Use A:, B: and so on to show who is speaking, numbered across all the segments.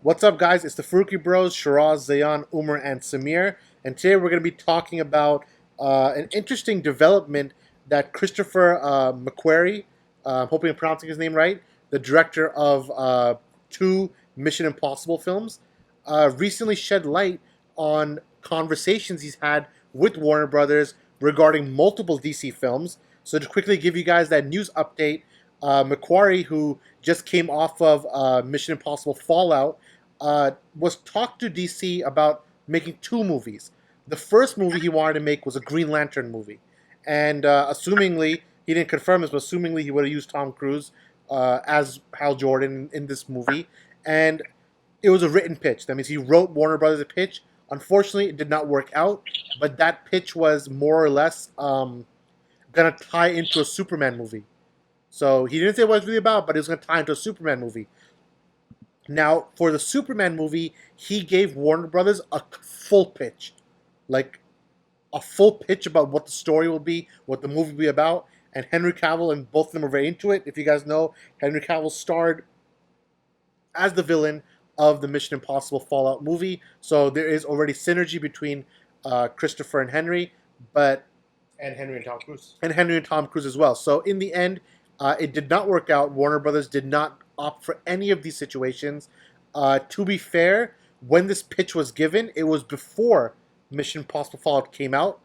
A: What's up, guys? It's the Farooqi Bros, Shiraz, Zayan, Umar, and Samir. And today we're going to be talking about an interesting development that Christopher McQuarrie, I'm hoping I'm pronouncing his name right, the director of two Mission Impossible films, recently shed light on conversations he's had with Warner Brothers regarding multiple DC films. So to quickly give you guys that news update, McQuarrie, who just came off of Mission Impossible Fallout, was talked to DC about making two movies. The first movie he wanted to make was a Green Lantern movie, and assumingly he didn't confirm this, but assumingly he would have used Tom Cruise as Hal Jordan in this movie, and it was a written pitch. That means he wrote Warner Brothers a pitch. Unfortunately, it did not work out, but that pitch was more or less gonna tie into a Superman movie. So he didn't say what it was really about, but it was gonna tie into a Superman movie. Now, for the Superman movie, he gave Warner Brothers a full pitch, like a full pitch about what the story will be, what the movie will be about. And Henry Cavill and both of them are very into it. If you guys know, Henry Cavill starred as the villain of the Mission Impossible Fallout movie, so there is already synergy between Christopher and Henry, but
B: And Henry and Tom Cruise.
A: and Henry and Tom Cruise as well. So in the end, it did not work out. Warner Brothers did not opt for any of these situations. To be fair, when this pitch was given, it was before Mission Impossible Fallout came out.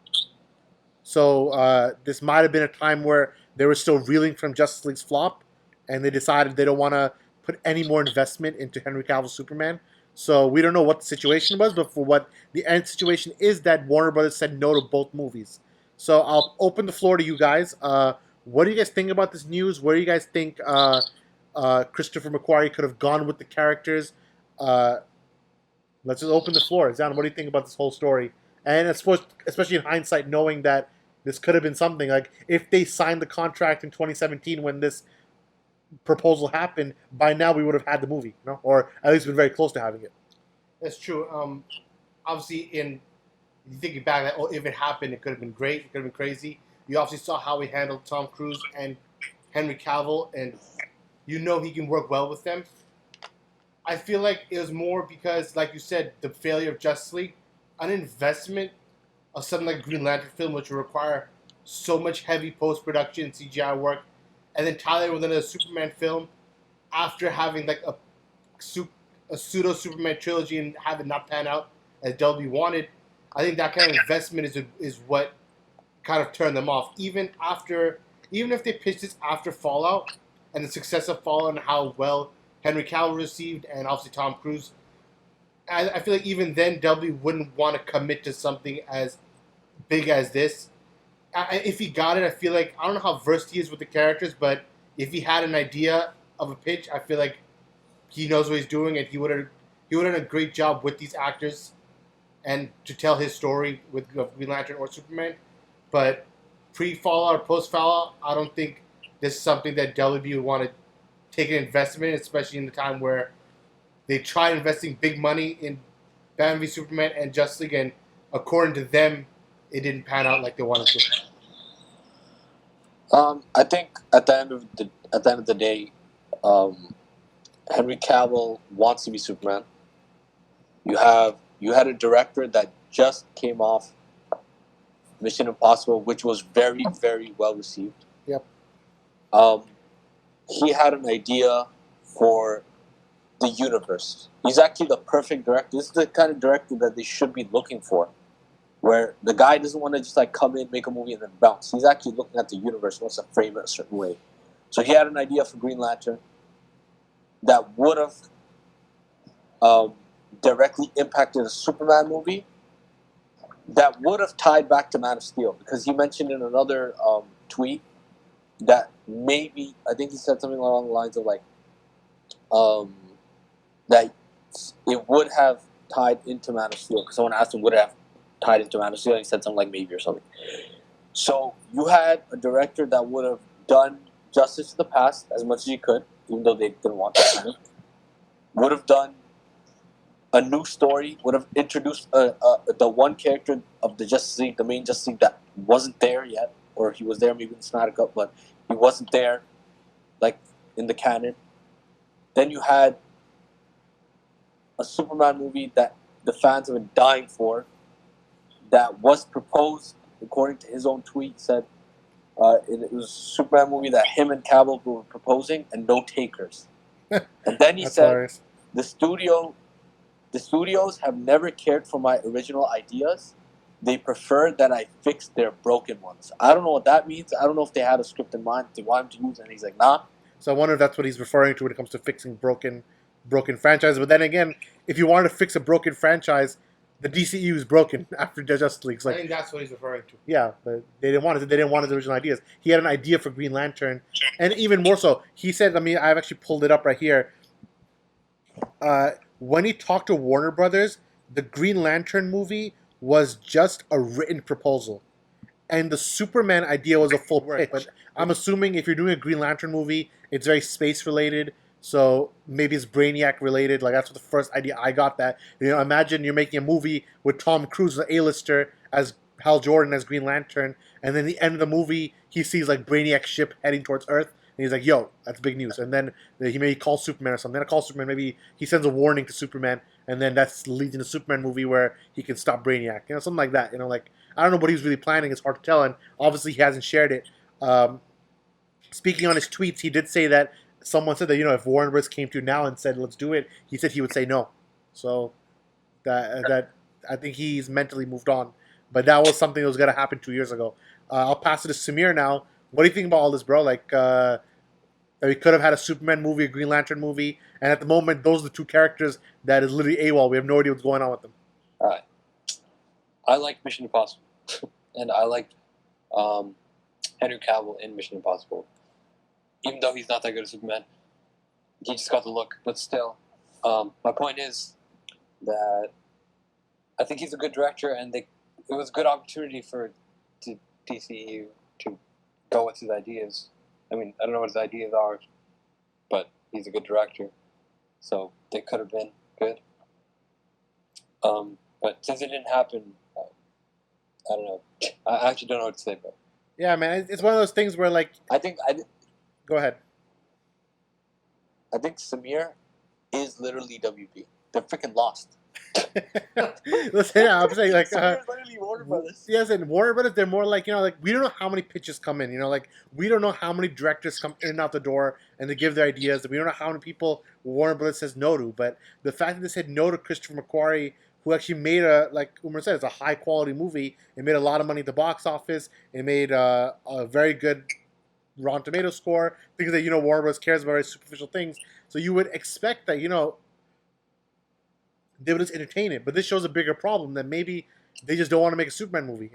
A: So this might have been a time where they were still reeling from Justice League's flop, and they decided they don't want to put any more investment into Henry Cavill Superman. So we don't know what the situation was, but for what the end situation is that Warner Brothers said no to both movies. So I'll open the floor to you guys. What do you guys think about this news? Where do you guys think Christopher McQuarrie could have gone with the characters? Let's just open the floor. Zan, what do you think about this whole story? And I suppose, especially in hindsight, knowing that this could have been something like if they signed the contract in 2017 when this proposal happened, by now we would have had the movie, you know, or at least been very close to having it.
B: That's true. Obviously, you think back that if it happened, it could have been great. It could have been crazy. You obviously saw how he handled Tom Cruise and Henry Cavill, and you know he can work well with them. I feel like it was more because, like you said, the failure of Justice League, an investment of something like Green Lantern film, which would require so much heavy post-production CGI work, and then tie it with another Superman film after having like a pseudo Superman trilogy and have it not pan out as Dolby wanted. I think that kind of investment is what kind of turned them off. Even if they pitched this after Fallout and the success of Fallout and how well Henry Cavill received and obviously Tom Cruise, I feel like even then Dolby wouldn't want to commit to something as big as this. If he got it, I feel like, I don't know how versed he is with the characters, but if he had an idea of a pitch, I feel like he knows what he's doing, and he would have done a great job with these actors and to tell his story with Green Lantern or Superman. But pre-Fallout or post-Fallout, I don't think this is something that WB would want to take an investment in, especially in the time where they tried investing big money in Batman v Superman and Justice League, and according to them, it didn't pan out like they wanted to.
C: I think at the end of the day, Henry Cavill wants to be Superman. You had a director that just came off Mission Impossible, which was very, very well received.
A: Yep.
C: He had an idea for the universe. He's actually the perfect director. This is the kind of director that they should be looking for, where the guy doesn't want to just like come in, make a movie, and then bounce. He's actually looking at the universe, wants to frame it a certain way. So he had an idea for Green Lantern that would have directly impacted a Superman movie, that would have tied back to Man of Steel, because he mentioned in another tweet that maybe, I think he said something along the lines of like, that it would have tied into Man of Steel, because someone asked him would it have tied into Man of Steel, and he said something like maybe or something. So you had a director that would have done justice to the past as much as he could, even though they didn't want that. Would have done a new story, would have introduced the one character of the Justice League, the main Justice League that wasn't there yet, or he was there maybe in the Snyder Cut, but he wasn't there, like in the canon. Then you had a Superman movie that the fans have been dying for, that was proposed according to his own tweet. Said it was a Superman movie that him and Cavill were proposing, and no takers. And then he
A: That's
C: said,
A: hilarious.
C: the studios have never cared for my original ideas. They prefer that I fix their broken ones. I don't know what that means. I don't know if they had a script in mind they want him to use, and he's like, nah.
A: So I wonder if that's what he's referring to when it comes to fixing broken franchises. But then again, if you wanted to fix a broken franchise, the DCEU is broken after Justice League. It's
B: I
A: like,
B: think that's what he's referring to.
A: yeah, but they didn't want it. They didn't want his original ideas. He had an idea for Green Lantern, and even more so, he said. I mean, I've actually pulled it up right here. When he talked to Warner Brothers, the Green Lantern movie was just a written proposal, and the Superman idea was a full pitch. But I'm assuming if you're doing a Green Lantern movie, it's very space related. So maybe it's Brainiac related. Like that's what the first idea I got. That imagine you're making a movie with Tom Cruise, the A-lister, as Hal Jordan as Green Lantern, and then the end of the movie he sees like Brainiac's ship heading towards Earth, and he's like, "Yo, that's big news." And then he maybe calls Superman or something. Then I call Superman. Maybe he sends a warning to Superman, and then that's leads into a Superman movie where he can stop Brainiac. Something like that. Like I don't know what he was really planning. It's hard to tell, and obviously he hasn't shared it. Speaking on his tweets, he did say that someone said that if Warren Bros came to now and said let's do it, he said he would say no. So that I think he's mentally moved on. But that was something that was gonna happen 2 years ago. I'll pass it to Samir now. What do you think about all this, bro? Like that we could have had a Superman movie, a Green Lantern movie, and at the moment those are the two characters that is literally AWOL. We have no idea what's going on with them.
C: All right. I like Mission Impossible, and I like Henry Cavill in Mission Impossible. Even though he's not that good at Superman, he just got the look. But still, my point is that I think he's a good director, and it was a good opportunity for the DCEU to go with his ideas. I mean, I don't know what his ideas are, but he's a good director, so they could have been good. But since it didn't happen, I don't know. I actually don't know what to say, bro.
A: Yeah, man, it's one of those things where like go ahead.
C: I think Samir is literally WB. They're freaking lost.
A: Listen, I'm saying like
C: Samir's literally Warner Brothers.
A: yes, and Warner Brothers, they're more like like we don't know how many pitches come in. Like we don't know how many directors come in and out the door and they give their ideas. We don't know how many people Warner Brothers says no to. But the fact that they said no to Christopher McQuarrie, who actually made like Umar said, it's a high quality movie. It made a lot of money at the box office. It made a very good Rotten Tomato score. Things that Warner Bros. Cares about very superficial things. So you would expect that they would just entertain it. But this shows a bigger problem that maybe they just don't want to make a Superman movie.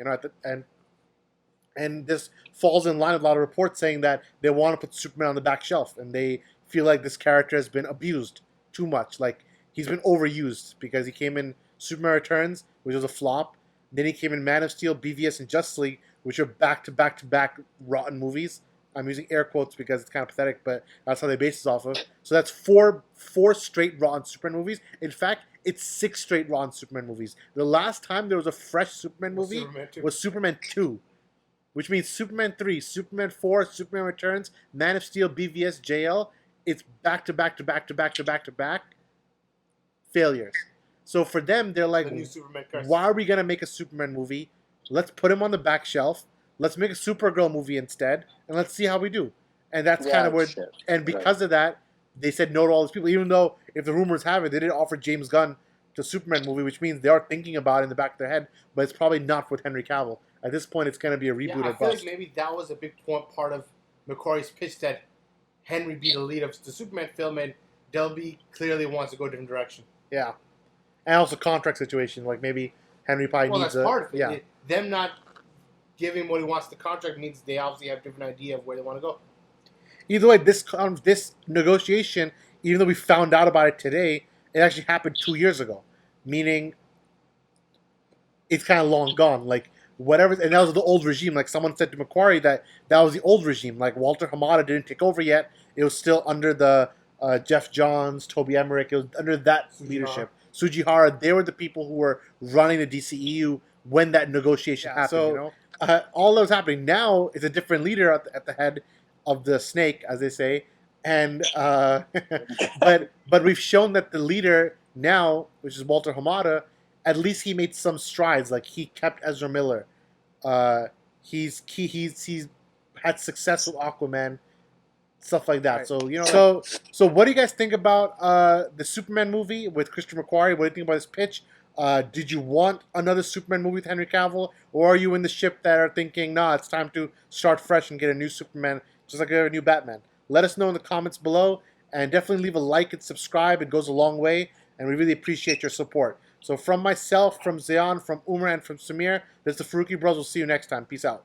A: And this falls in line with a lot of reports saying that they want to put Superman on the back shelf and they feel like this character has been abused too much. Like he's been overused because he came in Superman Returns, which was a flop. Then he came in Man of Steel, BVS, and Justice League, which are back-to-back-to-back rotten movies. I'm using air quotes because it's kind of pathetic, but that's how they base this off of. So that's four straight rotten Superman movies. In fact, it's 6 straight rotten Superman movies. The last time there was a fresh Superman movie was Superman 2, which means Superman 3, Superman 4, Superman Returns, Man of Steel, BVS, JL. It's back-to-back-to-back-to-back-to-back failures. So for them, they're like, why are we going to make a Superman movie? Let's put him on the back shelf. Let's make a Supergirl movie instead, and let's see how we do. And that's kind of where, and because of that, they said no to all these people, even though, if the rumors have it, they didn't offer James Gunn to Superman movie, which means they are thinking about it in the back of their head, but it's probably not with Henry Cavill. At this point, it's going to be a reboot or bust.
B: I feel like maybe that was a big part of McQuarrie's pitch, that Henry be the lead of the Superman film, and Delby clearly wants to go a different direction.
A: Yeah. And also contract situation, like maybe Henry probably needs
B: that's part of it.
A: Yeah.
B: Them not giving what he wants the contract means they obviously have a different idea of where they want to go.
A: Either way, this negotiation, even though we found out about it today, it actually happened 2 years ago. Meaning, it's kind of long gone. Like, whatever, and that was the old regime. Like, someone said to McQuarrie that was the old regime. Like, Walter Hamada didn't take over yet. It was still under the Jeff Johns, Toby Emmerich. It was under that leadership. Sujihara, they were the people who were running the DCEU when that negotiation happened. So, all that was happening. Now, it's a different leader at the head of the snake, as they say. And but we've shown that the leader Now, which is Walter Hamada, at least he made some strides. Like he kept Ezra Miller. He's had success with Aquaman, stuff like that.
B: Right.
A: So so what do you guys think about the Superman movie with Christopher McQuarrie? What do you think about this pitch? Did you want another Superman movie with Henry Cavill, or are you in the ship that are thinking, nah, it's time to start fresh and get a new Superman, just like a new Batman? Let us know in the comments below, and definitely leave a like and subscribe. It goes a long way, and we really appreciate your support. So from myself, from Zayan, from Umar, and from Samir, this is the Farooqi Bros. We'll see you next time. Peace out.